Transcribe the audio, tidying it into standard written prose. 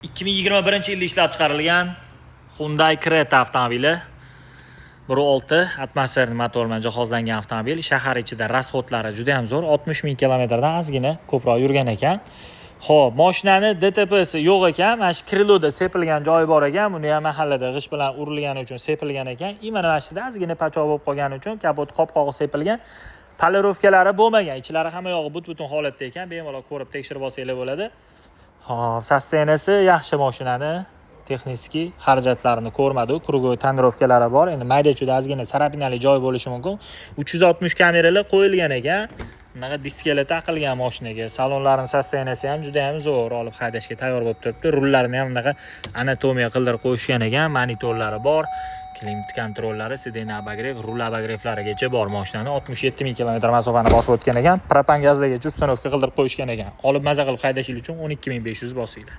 2021-yilda ishlab chiqarilgan Hyundai Creta avtomobili 1.6 atmosferli motor bilan jihozlangan avtomobil. Shahar ichida rasxodlari juda ham zo'r. 60 ming kilometrdan ozgina ko'proq yurgan ekan. Xo'p, mashinani DTPsi yo'q ekan. Mana shu kriloda sepilgan joyi bor ekan. Buni ham mahallada g'isht bilan urilgani uchun sepilgan ekan. Mana mana shunda ozgina pachoq bo'lib qolgani uchun kapot qopqog'i sepilgan. Polirovkalari bo'lmagan. Ichlari hamma yog'i but-butun holatda ekan. Bemalol ko'rib tekshirib olsanglar bo'ladi. Hop, sosteniyasi yaxshi mashinani. Texnik xarajatlarini ko'rmadi. Krugoy tonirovkalari bor. Endi mayda-chuyda ozgina sarapinali joy bo'lishi mumkin. 360 kameralar qo'yilgan ekan. Bunaqa diskalar taqilgan mashinaga. Salonlarning sosteniyasi ham juda ham zo'r, olib haydashga tayyor bo'lib turibdi. Rullarni ham bunaqa anatomiya qildirib qo'yishgan ekan. Monitorlari bor. Klimat kontrollari, siden abagrev, rul abagrevlarigacha bor mashinani. 67 ming kilometr masofani bosib o'tgan ekan. Propan gazlargacha ustanovka qildirib qo'yishgan ekan. Olib maza qilib haydashingiz uchun 12 500 bosinglar.